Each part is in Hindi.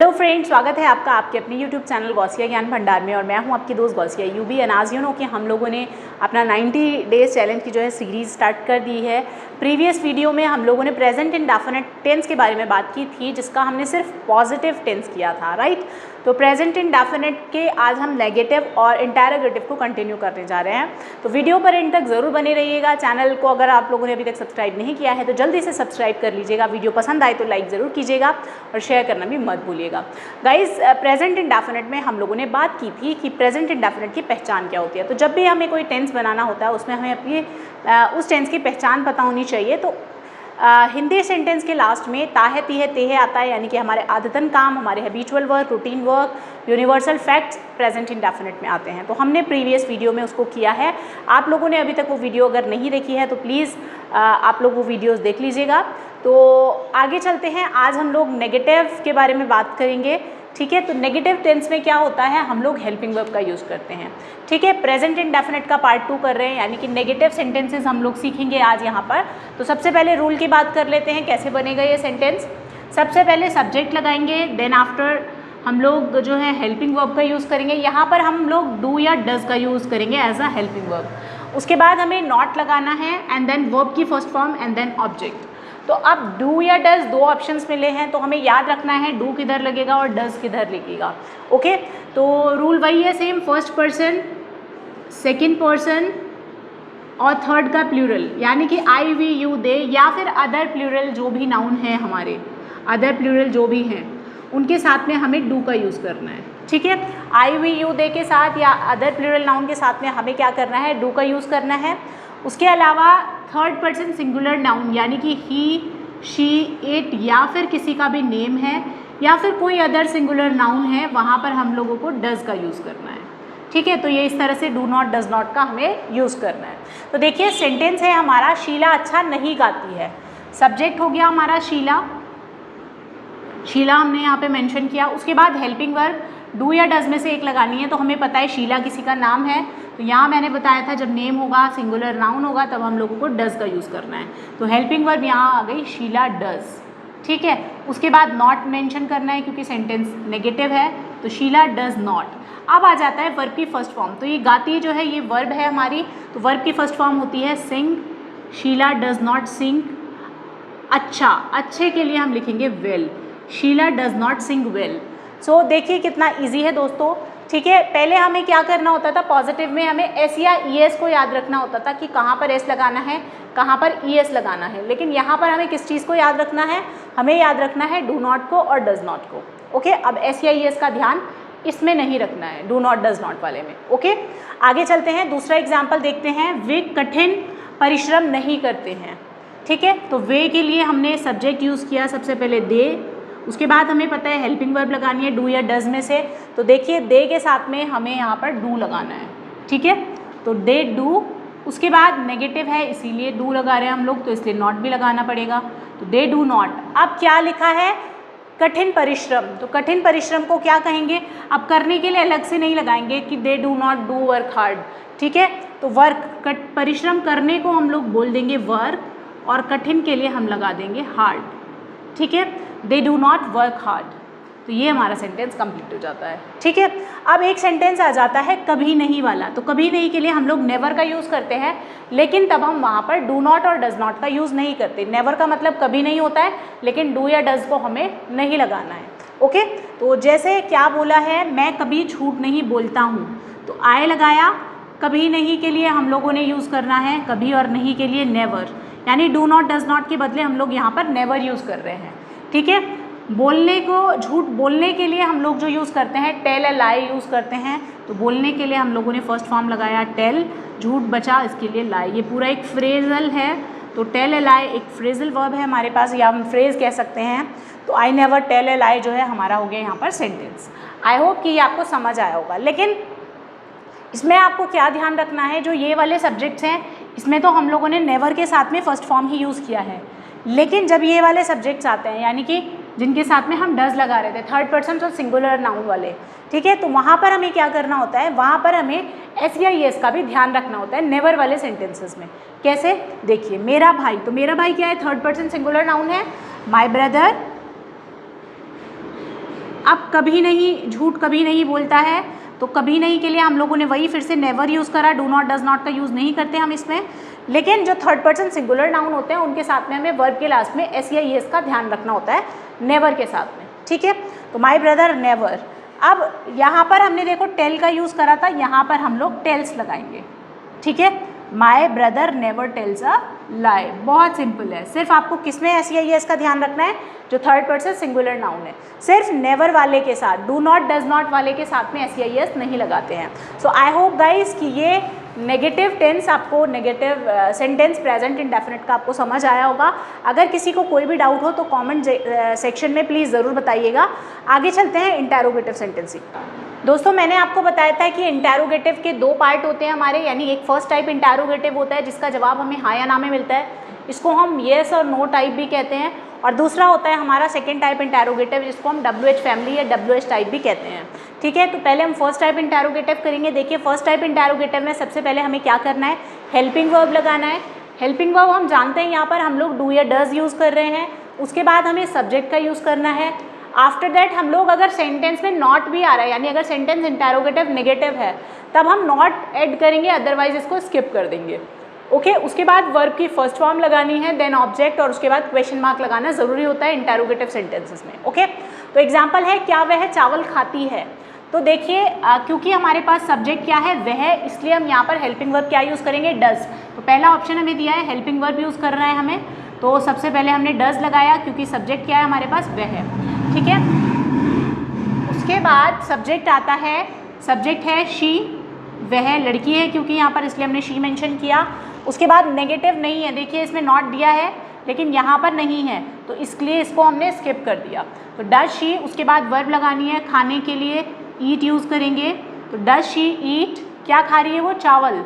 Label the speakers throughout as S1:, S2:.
S1: हेलो फ्रेंड्स, स्वागत है आपका आपके अपने यूट्यूब चैनल गौसिया ज्ञान भंडार में। और मैं हूं आपकी दोस्त गौसिया यूबी। आज यू नो कि हम लोगों ने अपना 90 डेज चैलेंज की जो है सीरीज़ स्टार्ट कर दी है। प्रीवियस वीडियो में हम लोगों ने प्रेजेंट इंडेफिनिट टेंस के बारे में बात की थी, जिसका हमने सिर्फ पॉजिटिव टेंस किया था, राइट। तो प्रेजेंट इंडेफिनिट के आज हम नेगेटिव और इंटरोगेटिव को कंटिन्यू करने जा रहे हैं। तो वीडियो पर एंड तक ज़रूर बने रहिएगा। चैनल को अगर आप लोगों ने अभी तक सब्सक्राइब नहीं किया है तो जल्दी से सब्सक्राइब कर लीजिएगा। वीडियो पसंद आए तो लाइक ज़रूर कीजिएगा और शेयर करना भी मत भूलिएगा। गाइस, प्रेजेंट इंडेफिनिट में हम लोगों ने बात की थी कि प्रेजेंट इंडेफिनिट की पहचान क्या होती है। तो जब भी हमें कोई टेंस बनाना होता है उसमें हमें अपनी उस टेंस की पहचान पता होनी चाहिए। तो हिंदी सेंटेंस के लास्ट में ताहे तीहे तेहे आता है, यानी कि हमारे आदतन काम, हमारे habitual work, routine work, universal facts present indefinite में आते हैं। तो हमने प्रीवियस वीडियो में उसको किया है। आप लोगों ने अभी तक वो वीडियो अगर नहीं देखी है तो प्लीज़ आप लोग वो वीडियोस देख लीजिएगा। तो आगे चलते हैं। आज हम लोग नेगेटिव के बारे में बात करेंगे, ठीक है। तो नेगेटिव टेंस में क्या होता है, हम लोग हेल्पिंग वर्ब का यूज़ करते हैं, ठीक है। प्रेजेंट इंडेफिनिट का पार्ट 2 कर रहे हैं, यानी कि नेगेटिव सेंटेंसेस हम लोग सीखेंगे आज यहाँ पर। तो सबसे पहले रूल की बात कर लेते हैं, कैसे बनेगा ये सेंटेंस। सबसे पहले सब्जेक्ट लगाएंगे, देन आफ्टर हम लोग जो है हेल्पिंग वर्ब का यूज़ करेंगे। यहाँ पर हम लोग डू या डज का यूज़ करेंगे एज अ हेल्पिंग वर्ब। उसके बाद हमें नॉट लगाना है एंड देन वर्ब की first form and then object. तो अब डू या डज दो ऑप्शंस मिले हैं, तो हमें याद रखना है डू किधर लगेगा और डज किधर लगेगा, ओके। तो रूल वही है same, first person, second person और थर्ड का प्लूरल, यानी कि आई वी यू दे या फिर अदर प्लूरल जो भी नाउन है, हमारे अदर प्लूरल जो भी हैं उनके साथ में हमें डू का यूज़ करना है, ठीक है। आई वी यू दे के साथ या अदर प्लूरल नाउन के साथ में हमें क्या करना है, डू का यूज़ करना है। उसके अलावा थर्ड पर्सन सिंगुलर नाउन, यानी कि ही, शी, इट या फिर किसी का भी नेम है या फिर कोई अदर सिंगुलर नाउन है, वहाँ पर हम लोगों को डज का यूज़ करना है, ठीक है। तो ये इस तरह से डू नॉट, डज नॉट का हमें यूज़ करना है। तो देखिए सेंटेंस है हमारा, शीला अच्छा नहीं गाती है। सब्जेक्ट हो गया हमारा शीला, शीला हमने यहाँ पे मेंशन किया। उसके बाद हेल्पिंग वर्ब डू या डज में से एक लगानी है। तो हमें पता है शीला किसी का नाम है, तो यहाँ मैंने बताया था जब नेम होगा, सिंगुलर नाउन होगा, तब हम लोगों को डज का यूज़ करना है। तो हेल्पिंग वर्ब यहाँ आ गई शीला डज, ठीक है। उसके बाद नॉट मेंशन करना है क्योंकि सेंटेंस नेगेटिव है, तो शीला डज नॉट। अब आ जाता है वर्ब की फर्स्ट फॉर्म। तो ये गाती जो है ये वर्ब है हमारी, तो वर्ब की फर्स्ट फॉर्म होती है sing, Sheela does not sing. अच्छा, अच्छे के लिए हम लिखेंगे well, Sheela does not sing well. So देखिए कितना ईजी है दोस्तों, ठीक है। पहले हमें क्या करना होता था, पॉजिटिव में हमें एस या ई एस को याद रखना होता था कि कहाँ पर एस लगाना है, कहाँ पर ई एस लगाना है। लेकिन यहाँ पर हमें किस चीज़ को याद रखना है, हमें याद रखना है डू नॉट को और डज नॉट को, ओके। अब एस या ई एस का ध्यान इसमें नहीं रखना है, डू नॉट डज नॉट वाले में, ओके। आगे चलते हैं, दूसरा एग्जाम्पल देखते हैं। वे कठिन परिश्रम नहीं करते हैं, ठीक है। तो वे के लिए हमने सब्जेक्ट यूज़ किया सबसे पहले दे। उसके बाद हमें पता है हेल्पिंग वर्ब लगानी है डू या डज में से। तो देखिए दे के साथ में हमें यहाँ पर डू लगाना है, ठीक है। तो दे डू। उसके बाद नेगेटिव है इसीलिए डू लगा रहे हैं हम लोग, तो इसलिए नॉट भी लगाना पड़ेगा। तो दे डू नॉट। अब क्या लिखा है, कठिन परिश्रम। तो कठिन परिश्रम को क्या कहेंगे, अब करने के लिए अलग से नहीं लगाएंगे कि they do not do work hard, ठीक है। तो वर्क, परिश्रम करने को हम लोग बोल देंगे वर्क, और कठिन के लिए हम लगा देंगे हार्ड, ठीक है। They do not work hard. तो ये हमारा सेंटेंस कंप्लीट हो जाता है, ठीक है। अब एक सेंटेंस आ जाता है कभी नहीं वाला। तो कभी नहीं के लिए हम लोग नेवर का यूज़ करते हैं, लेकिन तब हम वहाँ पर डू नॉट और डज नॉट का यूज़ नहीं करते। नेवर का मतलब कभी नहीं होता है, लेकिन डू या डज को हमें नहीं लगाना है, ओके। तो जैसे क्या बोला है, मैं कभी झूठ नहीं बोलता हूँ, तो आए लगाया। कभी नहीं के लिए हम लोगों ने यूज़ करना है कभी, और नहीं के लिए नेवर, यानी डू नॉट डज नॉट के बदले हम लोग यहाँ पर नेवर यूज़ कर रहे हैं, ठीक है। बोलने को, झूठ बोलने के लिए हम लोग जो यूज़ करते हैं टेल अ लाई यूज़ करते हैं। तो बोलने के लिए हम लोगों ने फर्स्ट फॉर्म लगाया टेल, झूठ बचा इसके लिए लाई। ये पूरा एक फ्रेजल है, तो टेल अ लाई एक फ्रेजल वर्ब है हमारे पास, या हम फ्रेज कह सकते हैं। तो आई नेवर टेल अ लाई जो है हमारा हो गया यहाँ पर सेंटेंस। आई होप कि ये आपको समझ आया होगा। लेकिन इसमें आपको क्या ध्यान रखना है, जो ये वाले सब्जेक्ट्स हैं इसमें तो हम लोगों ने नेवर के साथ में फर्स्ट फॉर्म ही यूज़ किया है। लेकिन जब ये वाले सब्जेक्ट्स आते हैं, यानी कि जिनके साथ में हम डज लगा रहे थे, थर्ड पर्सन और सिंगुलर नाउन वाले, ठीक है। तो वहाँ पर हमें क्या करना होता है, वहाँ पर हमें एस या ई एस का भी ध्यान रखना होता है नेवर वाले सेंटेंसेस में। कैसे, देखिए मेरा भाई, तो मेरा भाई क्या है, थर्ड पर्सन सिंगुलर नाउन है। माई ब्रदर, अब कभी नहीं, झूठ कभी नहीं बोलता है, तो कभी नहीं के लिए हम लोगों ने वही फिर से नेवर यूज़ करा, डू नॉट डज नॉट का यूज़ नहीं करते हम इसमें। लेकिन जो थर्ड पर्सन सिंगुलर नाउन होते हैं उनके साथ में हमें वर्ब के लास्ट में एस या ईएस का ध्यान रखना होता है नेवर के साथ में, ठीक है। तो माई ब्रदर नेवर। अब यहाँ पर हमने देखो टेल का यूज़ करा था, यहाँ पर हम लोग टेल्स लगाएंगे, ठीक है। My brother never tells a lie, बहुत सिंपल है। सिर्फ आपको किसमें एस या ईएस का ध्यान रखना है, जो थर्ड पर्सन सिंगुलर नाउन है, सिर्फ नेवर वाले के साथ, डू नॉट डज नॉट वाले के साथ में एस या ईएस नहीं लगाते हैं। सो आई होप गाइज कि ये नेगेटिव टेंस आपको, नेगेटिव सेंटेंस प्रेजेंट इंडेफिनिट का आपको समझ आया होगा। अगर किसी को कोई भी डाउट हो तो कमेंट सेक्शन में प्लीज़ ज़रूर बताइएगा। आगे चलते हैं इंटेरोगेटिव सेंटेंसिंग। दोस्तों मैंने आपको बताया था कि इंटेरोगेटिव के दो पार्ट होते हैं हमारे, यानी एक फर्स्ट टाइप इंटेरोगेटिव होता है जिसका जवाब हमें हाँ या ना में मिलता है, इसको हम येस और नो टाइप भी कहते हैं। और दूसरा होता है हमारा सेकंड टाइप इंटेरोगेटिव जिसको हम WH फैमिली या WH टाइप भी कहते हैं, ठीक है। तो पहले हम फर्स्ट टाइप इंटेरोगेटिव करेंगे। देखिए फर्स्ट टाइप इंटेरोगेटिव में सबसे पहले हमें क्या करना है, हेल्पिंग वर्ब लगाना है। हेल्पिंग वर्ब हम जानते हैं यहाँ पर हम लोग डू या डज यूज़ कर रहे हैं, उसके बाद हमें सब्जेक्ट का यूज़ करना है। आफ्टर दैट हम लोग अगर सेंटेंस में नॉट भी आ रहा है, यानी अगर सेंटेंस इंटेरोगेटिव नेगेटिव है तब हम नॉट ऐड करेंगे, अदरवाइज इसको स्किप कर देंगे, ओके। उसके बाद वर्ब की फर्स्ट फॉर्म लगानी है, देन ऑब्जेक्ट, और उसके बाद क्वेश्चन मार्क लगाना ज़रूरी होता है इंटेरोगेटिव सेंटेंसेस में, ओके। तो एग्जाम्पल है, क्या वह चावल खाती है। तो देखिए क्योंकि हमारे पास सब्जेक्ट क्या है वह, इसलिए हम यहाँ पर हेल्पिंग वर्ब क्या यूज़ करेंगे, डज। तो पहला ऑप्शन हमें दिया है हेल्पिंग वर्ब यूज़ कर रहे हैं हमें, तो सबसे पहले हमने डज लगाया क्योंकि सब्जेक्ट क्या है हमारे पास वह है, ठीक है। उसके बाद सब्जेक्ट आता है, सब्जेक्ट है शी, वह लड़की है क्योंकि यहाँ पर, इसलिए हमने शी मेंशन किया। उसके बाद नेगेटिव नहीं है, देखिए इसमें नॉट दिया है लेकिन यहाँ पर नहीं है, तो इसलिए इसको हमने स्किप कर दिया। तो डज शी, उसके बाद वर्ब लगानी है, खाने के लिए ईट यूज़ करेंगे। तो डज शी ईट, क्या खा रही है वो, चावल,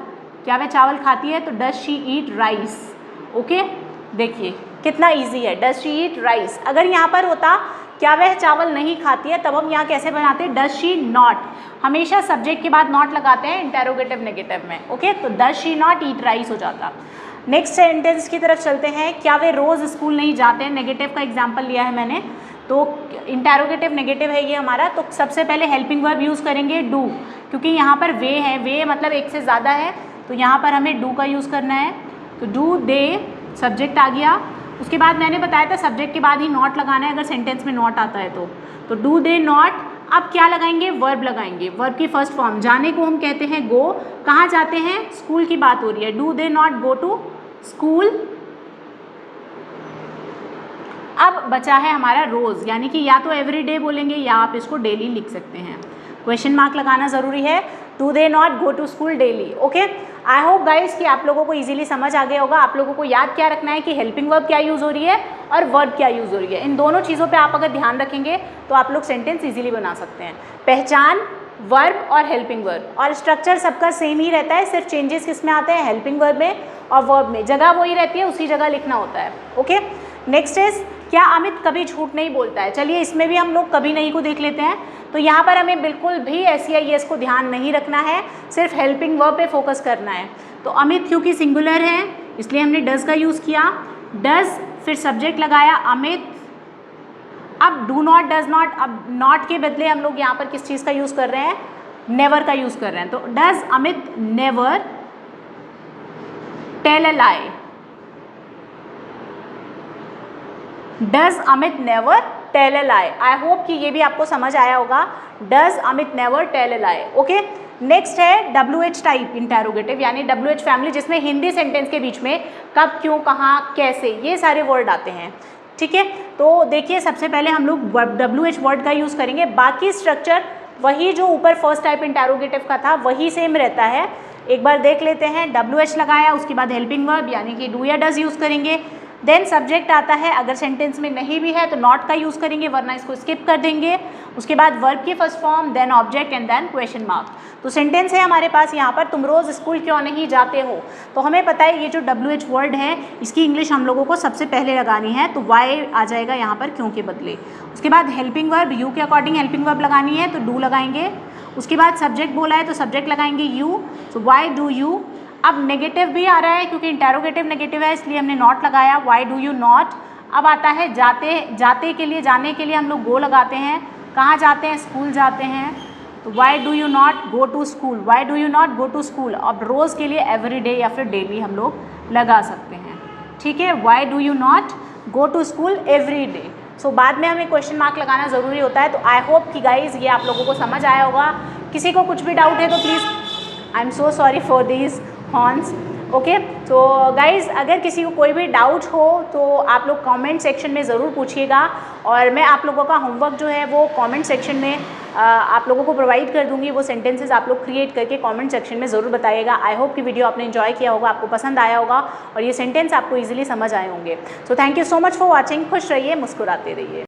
S1: क्या वह चावल खाती है, तो does she eat rice, okay. देखिए कितना इजी है, डज शी ईट राइस। अगर यहाँ पर होता क्या वह चावल नहीं खाती है, तब हम यहाँ कैसे बनाते हैं, डज शी नॉट। हमेशा सब्जेक्ट के बाद नॉट लगाते हैं इंटेरोगेटिव नेगेटिव में, ओके। तो does she not eat rice हो जाता। नेक्स्ट सेंटेंस की तरफ चलते हैं, क्या वे रोज़ स्कूल नहीं जाते हैं। नेगेटिव का एग्जाम्पल लिया है मैंने, तो इंटेरोगेटिव नेगेटिव है ये हमारा। तो सबसे पहले हेल्पिंग वर्ब यूज़ करेंगे डू, क्योंकि यहाँ पर वे है, वे मतलब एक से ज़्यादा है, तो यहाँ पर हमें डू का यूज़ करना है। तो डू दे, सब्जेक्ट आ गया। उसके बाद मैंने बताया था सब्जेक्ट के बाद ही नॉट लगाना है अगर सेंटेंस में नॉट आता है तो डू दे नॉट। अब क्या लगाएंगे, वर्ब लगाएंगे, वर्ब की फर्स्ट फॉर्म, जाने को हम कहते हैं गो, कहाँ जाते हैं, स्कूल की बात हो रही है, do they not go to school. अब बचा है हमारा रोज़, यानी कि या तो एवरी डे बोलेंगे या आप इसको डेली लिख सकते हैं, क्वेश्चन मार्क लगाना ज़रूरी है, do they not go to school daily, okay. I hope guys कि आप लोगों को इजीली समझ आ गया होगा। आप लोगों को याद क्या रखना है कि हेल्पिंग वर्ब क्या यूज़ हो रही है और वर्ब क्या यूज़ हो रही है। इन दोनों चीज़ों पे आप अगर ध्यान रखेंगे तो आप लोग सेंटेंस इजीली बना सकते हैं। पहचान, वर्ब और हेल्पिंग वर्ब, और स्ट्रक्चर सबका सेम ही रहता है, सिर्फ चेंजेस किस में आते हैं, हेल्पिंग वर्ब में और वर्ब में, जगह वही रहती है, उसी जगह लिखना होता है, ओके। नेक्स्ट इज, क्या अमित कभी झूठ नहीं बोलता है। चलिए इसमें भी हम लोग कभी नहीं को देख लेते हैं। तो यहाँ पर हमें बिल्कुल भी एस या ईएस को ध्यान नहीं रखना है, सिर्फ हेल्पिंग वर्ब पे फोकस करना है। तो अमित क्योंकि सिंगुलर है इसलिए हमने डज का यूज़ किया, डज फिर सब्जेक्ट लगाया अमित। अब डू नॉट डज नॉट, अब नॉट के बदले हम लोग यहाँ पर किस चीज़ का यूज़ कर रहे हैं, नेवर का यूज़ कर रहे हैं। तो does Amit never tell a lie, does Amit never tell a lie. I hope कि ये भी आपको समझ आया होगा, does Amit never tell a lie, okay. Next है WH टाइप इंटेरोगेटिव, यानी WH फैमिली, जिसमें हिंदी सेंटेंस के बीच में कब, क्यों, कहाँ, कैसे, ये सारे वर्ड आते हैं, ठीक है। तो देखिए सबसे पहले हम लोग WH वर्ड का यूज़ करेंगे, बाकी स्ट्रक्चर वही जो ऊपर फर्स्ट टाइप इंटेरोगेटिव का था वही सेम रहता है। एक बार देख लेते हैं, WH लगाया, उसके बाद हेल्पिंग वर्ब यानी कि डू या डज यूज़ करेंगे, देन सब्जेक्ट आता है, अगर सेंटेंस में नहीं भी है तो नॉट का यूज़ करेंगे वरना इसको स्किप कर देंगे। उसके बाद वर्ब की first form, then object and then question mark. तो सेंटेंस है हमारे पास यहाँ पर, तुम रोज़ स्कूल क्यों नहीं जाते हो। तो हमें पता है ये जो WH वर्ड है इसकी इंग्लिश हम लोगों को सबसे पहले लगानी है, तो वाई आ जाएगा यहाँ पर क्यों के बदले। उसके बाद हेल्पिंग वर्ब, यू के अकॉर्डिंग हेल्पिंग वर्ब लगानी है तो डू लगाएंगे। उसके बाद सब्जेक्ट बोला है तो सब्जेक्ट लगाएंगे यू, तो वाई डू यू। अब नेगेटिव भी आ रहा है क्योंकि इंटेरोगेटिव नेगेटिव है इसलिए हमने नॉट लगाया, वाई डू यू नॉट। अब आता है जाते, जाते के लिए, जाने के लिए हम लोग गो लगाते हैं, कहाँ जाते हैं? स्कूल जाते हैं। तो why do you not go to school, why do you not go to school. अब रोज़ के लिए एवरी डे या फिर डेली हम लोग लगा सकते हैं, ठीक है। Why do you not go to school every day. सो बाद में हमें क्वेश्चन मार्क लगाना ज़रूरी होता है। तो आई होप कि गाइज़ ये आप लोगों को समझ आया होगा। किसी को कुछ भी डाउट है तो please, I am so sorry for these horns, okay. तो गाइज़ अगर किसी को कोई भी डाउट हो तो आप लोग कमेंट सेक्शन में ज़रूर पूछिएगा, और मैं आप लोगों का होमवर्क जो है वो कमेंट सेक्शन में आप लोगों को प्रोवाइड कर दूंगी। वो सेंटेंसेस आप लोग क्रिएट करके कमेंट सेक्शन में ज़रूर बताइएगा। आई होप कि वीडियो आपने एंजॉय किया होगा, आपको पसंद आया होगा और ये सेंटेंस आपको ईजिली समझ आए होंगे। So thank you so much for watching. खुश रहिए, मुस्कुराते रहिए।